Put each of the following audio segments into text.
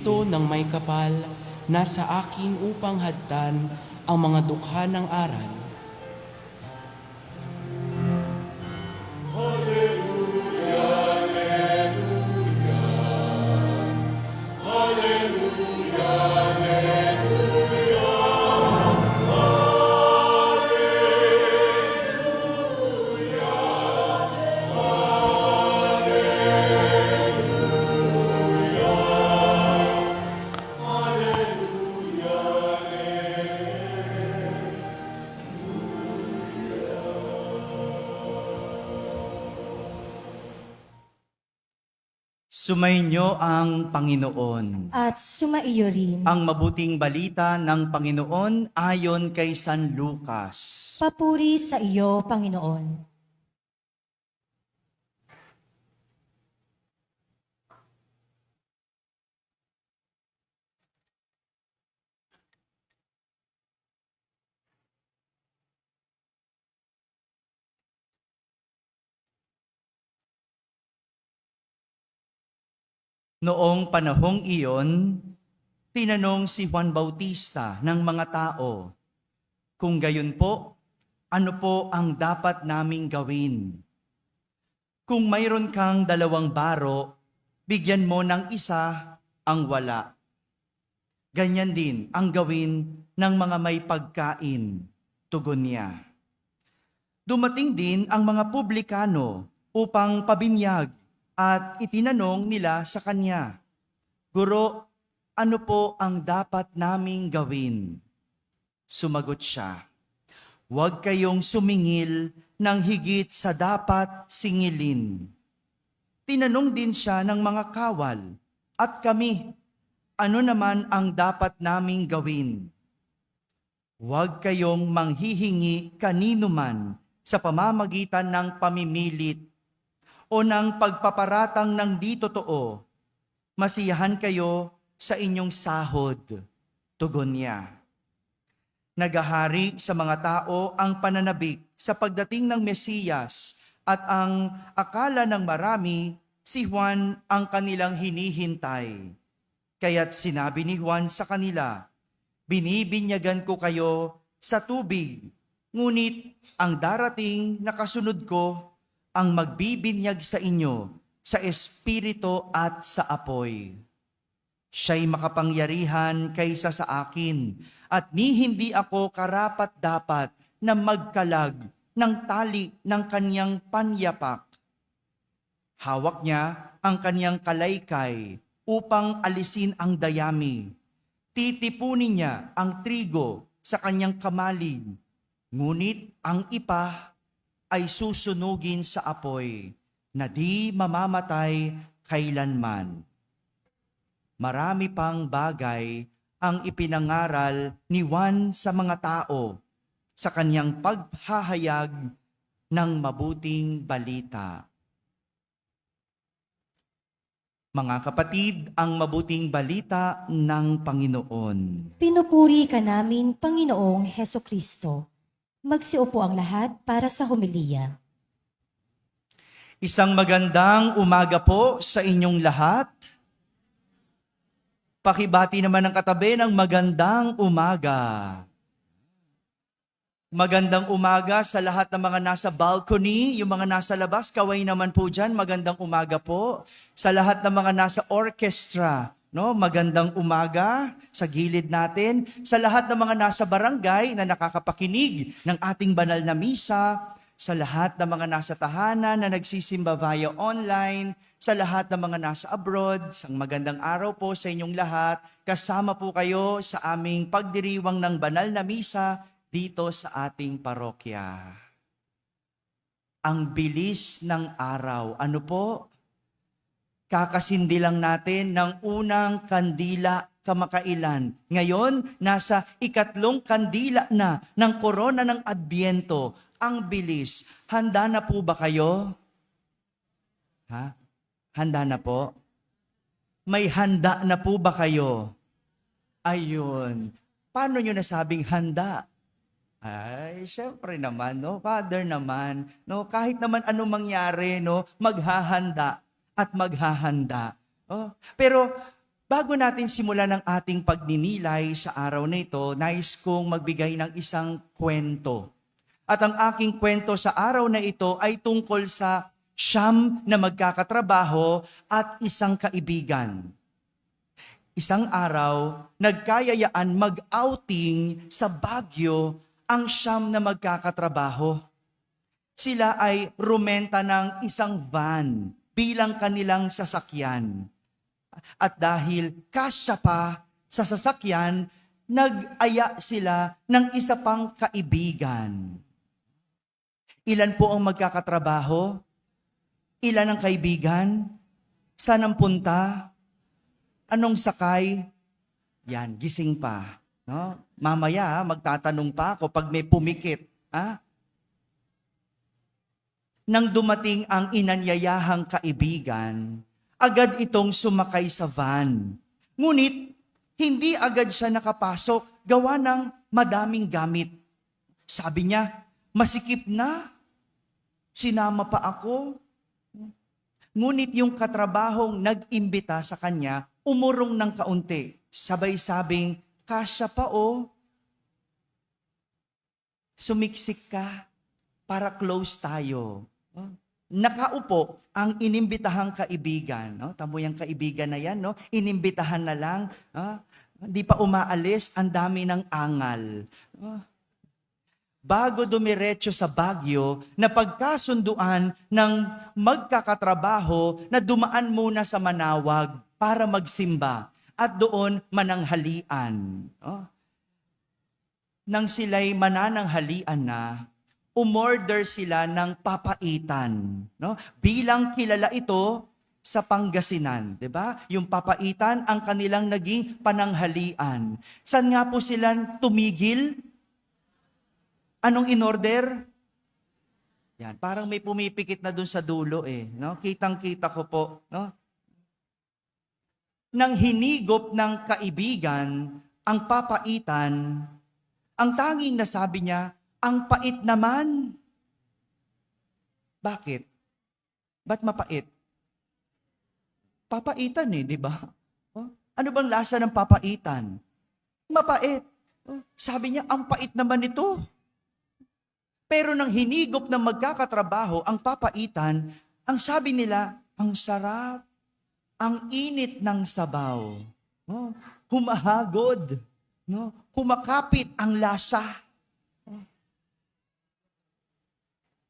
Kristo ng may kapal, nasa akin upang hadtan ang mga dukha ng aral. Sumainyo ang Panginoon. At sumaiyo rin. Ang mabuting balita ng Panginoon ayon kay San Lucas. Papuri sa iyo, Panginoon. Noong panahong iyon, tinanong si Juan Bautista ng mga tao, "Kung gayon po, ano po ang dapat naming gawin? Kung mayroon kang 2 baro, bigyan mo ng isa ang wala. Ganyan din ang gawin ng mga may pagkain," tugon niya. Dumating din ang mga publikano upang pabinyag at itinanong nila sa kanya, "Guro, ano po ang dapat naming gawin?" Sumagot siya, "Huwag kayong sumingil ng higit sa dapat singilin." Tinanong din siya ng mga kawal, "At kami, ano naman ang dapat naming gawin?" "Huwag kayong manghihingi kanino man sa pamamagitan ng pamimilit o ng pagpaparatang ng di totoo. Masiyahan kayo sa inyong sahod," tugon niya. Nagahari sa mga tao ang pananabik sa pagdating ng Mesiyas at ang akala ng marami si Juan ang kanilang hinihintay. Kaya't sinabi ni Juan sa kanila, "Binibinyagan ko kayo sa tubig, ngunit ang darating na kasunod ko ang magbibinyag sa inyo sa espiritu at sa apoy. Siya'y makapangyarihan kaysa sa akin, at hindi ako karapat-dapat na magkalag ng tali ng kanyang panyapak. Hawak niya ang kanyang kalaykay upang alisin ang dayami. Titipunin niya ang trigo sa kanyang kamalig, ngunit ang ipa ay susunugin sa apoy na di mamamatay kailanman." Marami pang bagay ang ipinangaral ni Juan sa mga tao sa kanyang paghahayag ng mabuting balita. Mga kapatid, ang mabuting balita ng Panginoon. Pinupuri ka namin, Panginoong Heso Kristo. Magsiupo ang lahat para sa homilya. Isang magandang umaga po sa inyong lahat. Pakibati naman ng katabi ng magandang umaga. Magandang umaga sa lahat ng mga nasa balcony, yung mga nasa labas, kaway naman po dyan, magandang umaga po. Sa lahat ng mga nasa orchestra, no, magandang umaga sa gilid natin. Sa lahat ng mga nasa barangay na nakakapakinig ng ating banal na misa, sa lahat ng mga nasa tahanan na nagsisimba via online, sa lahat ng mga nasa abroad, isang magandang araw po sa inyong lahat. Kasama po kayo sa aming pagdiriwang ng banal na misa dito sa ating parokya. Ang bilis ng araw. Ano po? Kakasindi lang natin ng unang kandila kamakailan. Ngayon, nasa 2 kandila na ng korona ng Adbyento. Ang bilis. Handa na po ba kayo? Ha? Handa na po? May handa na po ba kayo? Ayun. Paano nyo nasabing handa? Ay, syempre naman, no? Father naman, no? Kahit naman anong mangyari, no? Maghahanda at maghahanda. Oh, pero Bago natin simulan ang ating pagninilay sa araw na ito, nais kong magbigay ng isang kwento. At ang aking kwento sa araw na ito ay tungkol sa 9 na magkakatrabaho at isang kaibigan. Isang araw, nagkayayaan mag-outing sa Baguio ang 9 na magkakatrabaho. Sila ay rumenta ng isang van bilang kanilang sasakyan. At dahil kasya pa sa sasakyan, nag-aya sila ng isa pang kaibigan. Ilan po ang magkakatrabaho? Ilan ang kaibigan? Saan ang punta? Anong sakay? Yan, gising pa. No? Mamaya, magtatanong pa ako pag may pumikit. Nang dumating ang inanyayahang kaibigan, agad itong sumakay sa van. Ngunit, hindi agad siya nakapasok, gawa ng madaming gamit. Sabi niya, masikip na. Sinama pa ako. Ngunit yung katrabahong nag-imbita sa kanya, umurong ng kaunti. Sabay-sabing, kasya pa o. Sumiksik ka para close tayo. Nakaupo ang inimbitahang kaibigan. No? Tamo yung kaibigan na yan, no? Inimbitahan na lang. Hindi pa umaalis, ang dami ng angal. Bago dumiretso sa Baguio, na pagkasunduan ng magkakatrabaho na dumaan muna sa Manawag para magsimba at doon mananghalian. Nang sila'y manananghalian na, umorder sila ng papaitan. No? Bilang kilala ito sa Pangasinan. Diba? Yung papaitan ang kanilang naging pananghalian. Saan nga po sila tumigil? Anong inorder? Yan, parang may pumipikit na dun sa dulo eh. No? Kitang-kita ko po. No? Nang hinigop ng kaibigan ang papaitan, ang tanging nasabi niya, ang pait naman. Bakit? Ba't mapait? Papaitan di ba? Ano bang lasa ng papaitan? Mapait. Sabi niya, ang pait naman ito. Pero nang hinigop ng magkakatrabaho ang papaitan, ang sabi nila, ang sarap, ang init ng sabaw. Humahagod. Kumakapit ang lasa.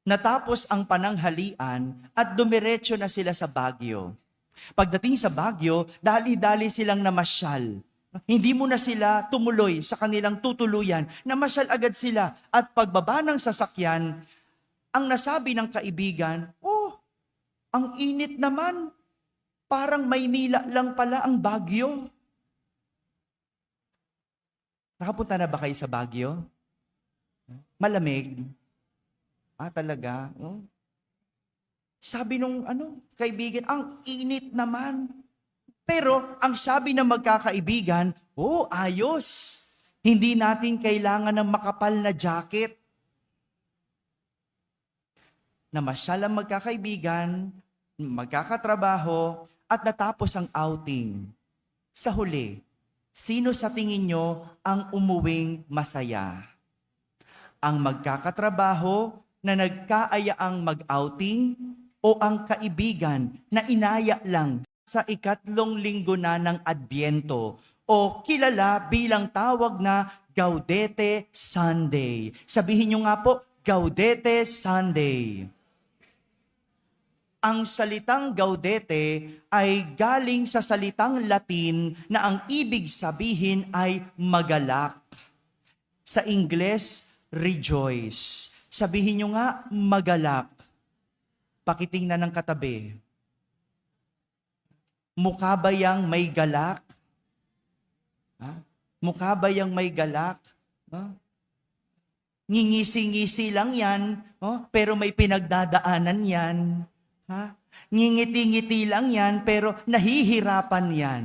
Natapos ang pananghalian at dumiretso na sila sa Baguio. Pagdating sa Baguio, dali-dali silang namasyal. Hindi muna sila tumuloy sa kanilang tutuluyan. Namasyal agad sila at pagbaba ng sasakyan, ang nasabi ng kaibigan, ang init naman. Parang Maynila lang pala ang Baguio. Nakapunta na ba kayo sa Baguio? Malamig. Talaga? Sabi nung kaibigan, ang init naman. Pero ang sabi ng magkakaibigan, ayos. Hindi natin kailangan ng makapal na jacket. Namasyal ang magkakaibigan, magkakatrabaho, at natapos ang outing. Sa huli, sino sa tingin nyo ang umuwing masaya? Ang magkakatrabaho na nagkaayaang mag-outing o ang kaibigan na inaya lang sa 3 linggo na ng Adbyento o kilala bilang tawag na Gaudete Sunday. Sabihin nyo nga po, Gaudete Sunday. Ang salitang Gaudete ay galing sa salitang Latin na ang ibig sabihin ay magalak. Sa Ingles, rejoice. Sabihin nyo nga, magalak. Pakitingnan ng katabi. Mukha ba yang may galak? Mukha ba yang may galak? Ngingisi-ngisi lang yan, pero may pinagdadaanan yan. Ngingiti-ngiti lang yan, pero nahihirapan yan.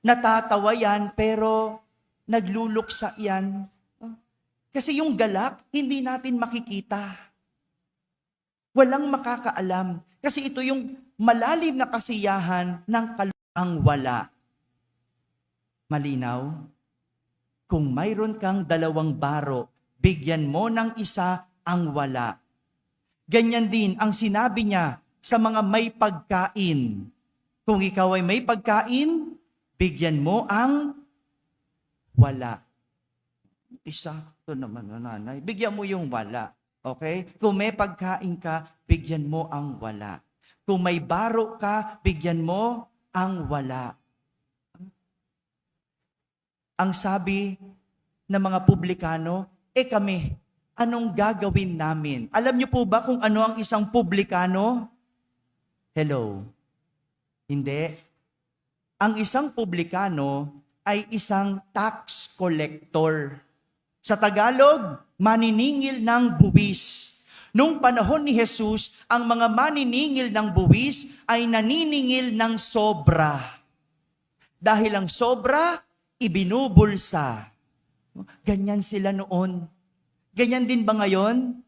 Natatawa yan, pero nagluluksa yan. Kasi yung galak, hindi natin makikita. Walang makakaalam. Kasi ito yung malalim na kasiyahan ng ang wala. Malinaw? Kung mayroon kang 2 baro, bigyan mo ng isa ang wala. Ganyan din ang sinabi niya sa mga may pagkain. Kung ikaw ay may pagkain, bigyan mo ang wala. Isa, ito naman nanay. Bigyan mo yung wala. Okay? Kung may pagkain ka, bigyan mo ang wala. Kung may baro ka, bigyan mo ang wala. Ang sabi ng mga publikano, kami, anong gagawin namin? Alam niyo po ba kung ano ang isang publikano? Hello? Hindi. Ang isang publikano ay isang tax collector. Sa Tagalog, maniningil ng buwis. Nung panahon ni Jesus, ang mga maniningil ng buwis ay naniningil ng sobra. Dahil ang sobra, ibinubulsa. Ganyan sila noon. Ganyan din ba ngayon?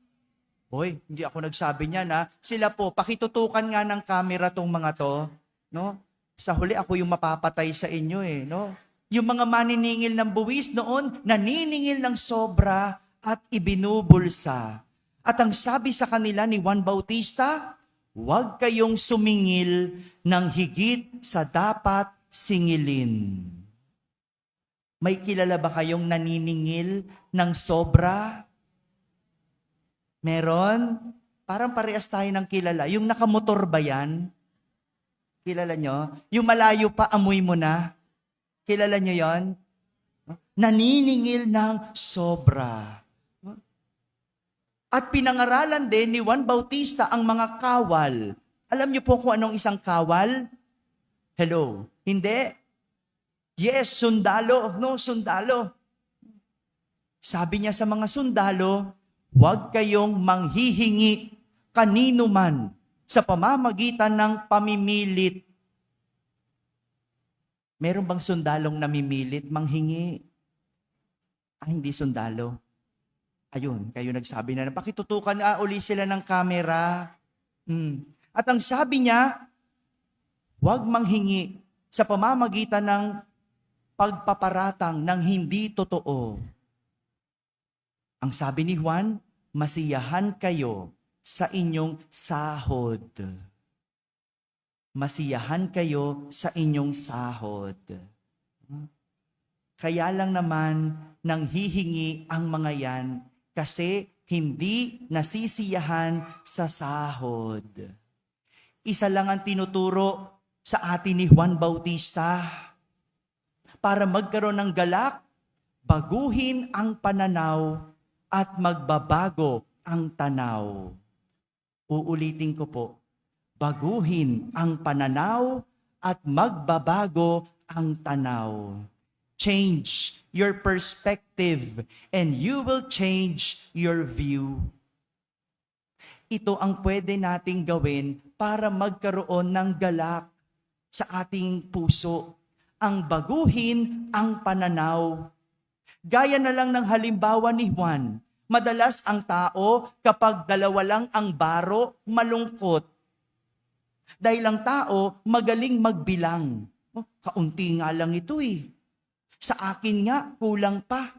Hoy, hindi ako nagsabi niyan ha. Sila po, pakitutukan nga ng camera tong mga to. No? Sa huli, ako yung mapapatay sa inyo no? Yung mga maniningil ng buwis noon, naniningil ng sobra at ibinubulsa. At ang sabi sa kanila ni Juan Bautista, huwag kayong sumingil ng higit sa dapat singilin. May kilala ba kayong naniningil ng sobra? Meron? Parang parehas tayo ng kilala. Yung nakamotor ba yan? Kilala nyo? Yung malayo pa, amoy mo na. Kilala nyo yon? Naniningil ng sobra. At pinangaralan din ni Juan Bautista ang mga kawal. Alam niyo po kung anong isang kawal? Hello? Hindi? Yes, sundalo. No, sundalo. Sabi niya sa mga sundalo, huwag kayong manghihingi kanino man sa pamamagitan ng pamimilit. Meron bang sundalong namimilit, manghingi? Hindi sundalo. Ayun, kayo nagsabi na, pakitutukan uli sila ng camera. At ang sabi niya, huwag manghingi sa pamamagitan ng pagpaparatang ng hindi totoo. Ang sabi ni Juan, masiyahan kayo sa inyong sahod. Masiyahan kayo sa inyong sahod. Kaya lang naman nang hihingi ang mga yan kasi hindi nasisiyahan sa sahod. Isa lang ang tinuturo sa atin ni Juan Bautista. Para magkaroon ng galak, baguhin ang pananaw at magbabago ang tanaw. Uulitin ko po, baguhin ang pananaw at magbabago ang tanaw. Change your perspective and you will change your view. Ito ang pwede nating gawin para magkaroon ng galak sa ating puso. Ang baguhin ang pananaw. Gaya na lang ng halimbawa ni Juan, madalas ang tao kapag 2 lang ang baro, malungkot. Dahil ang tao magaling magbilang. Kaunti nga lang ito Sa akin nga, kulang pa.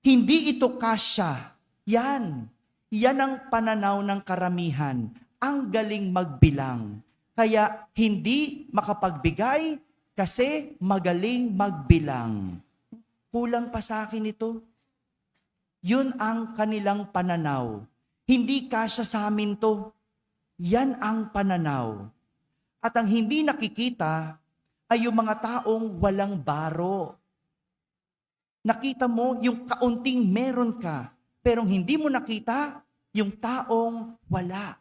Hindi ito kasya. Yan ang pananaw ng karamihan. Ang galing magbilang. Kaya hindi makapagbigay kasi magaling magbilang. Kulang pa sa akin ito. Yun ang kanilang pananaw. Hindi kasya sa amin to. Yan ang pananaw. At ang hindi nakikita ay yung mga taong walang baro. Nakita mo yung kaunting meron ka, pero hindi mo nakita yung taong wala.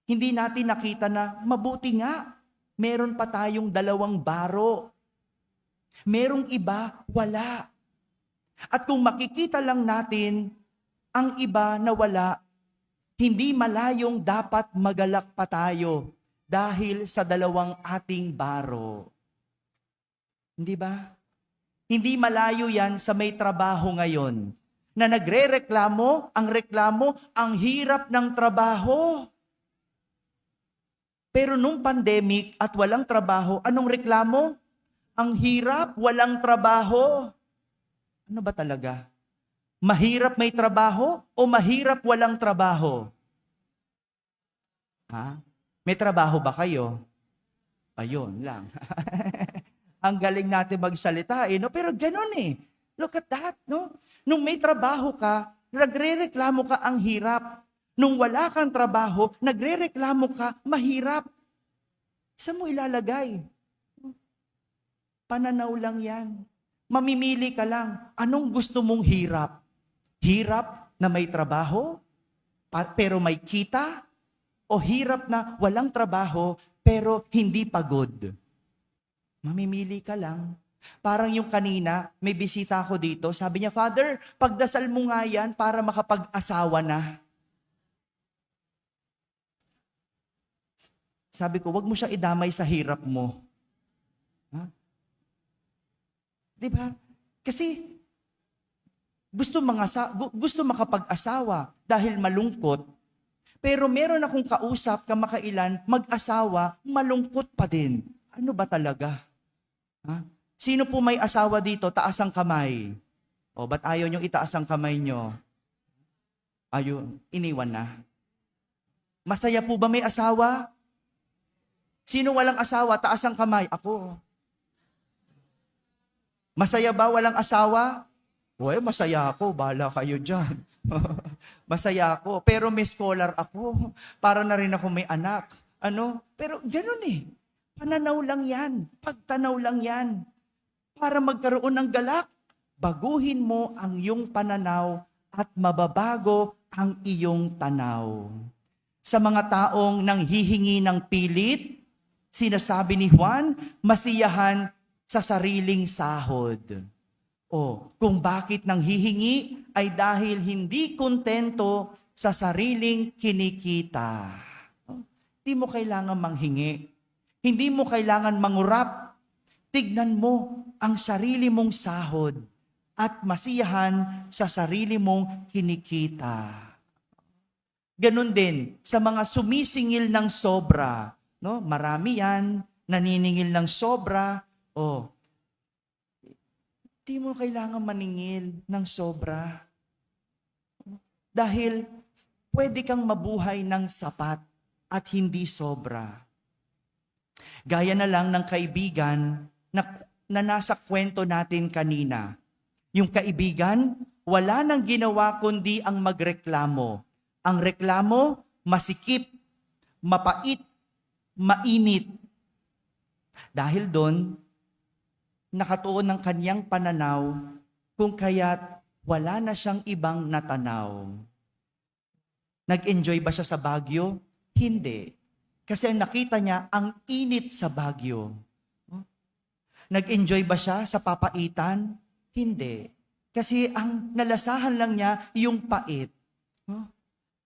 Hindi natin nakita na mabuti nga, meron pa tayong 2 baro. Merong iba, wala. At kung makikita lang natin ang iba na wala, hindi malayong dapat magalak pa tayo dahil sa 2 ating baro. Hindi ba? Hindi malayo yan sa may trabaho ngayon na nagre-reklamo, ang reklamo, ang hirap ng trabaho. Pero nung pandemic at walang trabaho, anong reklamo? Ang hirap, walang trabaho. Ano ba talaga? Mahirap may trabaho o mahirap walang trabaho? Ha? May trabaho ba kayo? Ayun lang. Ang galing natin magsalita, no? Pero ganun eh. Look at that, no? Nung may trabaho ka, nagre-reklamo ka ang hirap. Nung wala kang trabaho, nagre-reklamo ka, mahirap. Saan mo ilalagay? Pananaw lang yan. Mamimili ka lang. Anong gusto mong hirap? Hirap na may trabaho, pero may kita? O hirap na walang trabaho, pero hindi pagod? Mamimili ka lang. Parang yung kanina, may bisita ako dito, sabi niya, Father, pagdasal mo nga yan para makapag-asawa na. Sabi ko, wag mo siya idamay sa hirap mo. Ha? Diba? Kasi gusto makapag-asawa dahil malungkot, pero meron akong kausap kamakailan, mag-asawa, malungkot pa din. Ano ba talaga? Ha? Sino po may asawa dito? Taas ang kamay. O, ba't ayaw niyong itaas ang kamay niyo? Ayun, iniwan na. Masaya po ba may asawa? Sino walang asawa? Taas ang kamay. Ako. Masaya ba walang asawa? Uy, masaya ako. Bahala kayo dyan. Masaya ako. Pero may scholar ako. Para na rin ako may anak. Ano? Pero ganun eh. Pananaw lang yan. Pagtanaw lang yan. Para magkaroon ng galak, baguhin mo ang iyong pananaw at mababago ang iyong tanaw. Sa mga taong nanghihingi ng pilit, sinasabi ni Juan, masiyahan sa sariling sahod. O, kung bakit nanghihingi ay dahil hindi kontento sa sariling kinikita. Hindi mo kailangan manghingi. Hindi mo kailangan mangurap. Tignan mo ang sarili mong sahod at masiyahan sa sarili mong kinikita. Ganon din sa mga sumisingil ng sobra. No? Marami yan, naniningil ng sobra. O, di mo kailangan maningil ng sobra. Dahil pwede kang mabuhay ng sapat at hindi sobra. Gaya na lang ng kaibigan na nasa kwento natin kanina. Yung kaibigan, wala nang ginawa kundi ang magreklamo. Ang reklamo, masikip, mapait, mainit. Dahil doon, nakatuon ng kanyang pananaw, kung kaya't wala na siyang ibang natanaw. Nag-enjoy ba siya sa Baguio? Hindi. Kasi ang nakita niya, ang init sa Baguio. Nag-enjoy ba siya sa papaitan? Hindi. Kasi ang nalasahan lang niya, yung pait.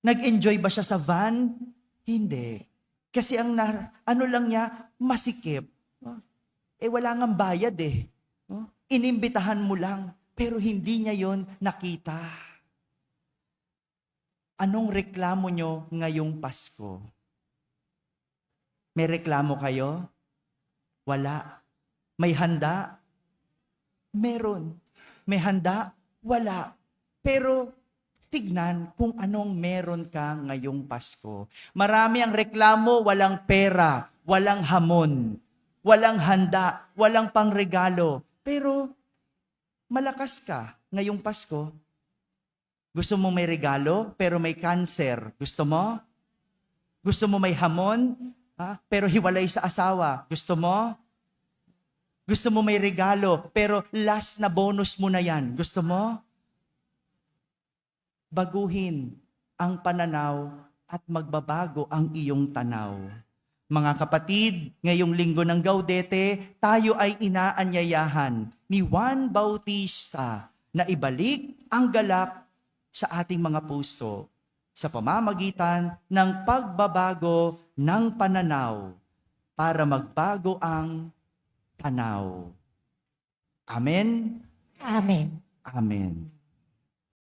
Nag-enjoy ba siya sa van? Hindi. Kasi ang ano lang niya, masikip. Wala ngang bayad eh. Inimbitahan mo lang, pero hindi niya yon nakita. Anong reklamo nyo ngayong Pasko? May reklamo kayo? Wala. May handa? Meron. May handa? Wala. Pero tignan kung anong meron ka ngayong Pasko. Marami ang reklamo, walang pera, walang hamon, walang handa, walang pangregalo. Pero malakas ka ngayong Pasko. Gusto mo may regalo, pero may cancer. Gusto mo? Gusto mo may hamon, pero hiwalay sa asawa. Gusto mo? Gusto mo may regalo, pero last na bonus mo na yan. Gusto mo? Baguhin ang pananaw at magbabago ang iyong tanaw. Mga kapatid, ngayong linggo ng Gaudete, tayo ay inaanyayahan ni Juan Bautista na ibalik ang galak sa ating mga puso sa pamamagitan ng pagbabago ng pananaw para magbago ang tanaw. Amen? Amen. Amen.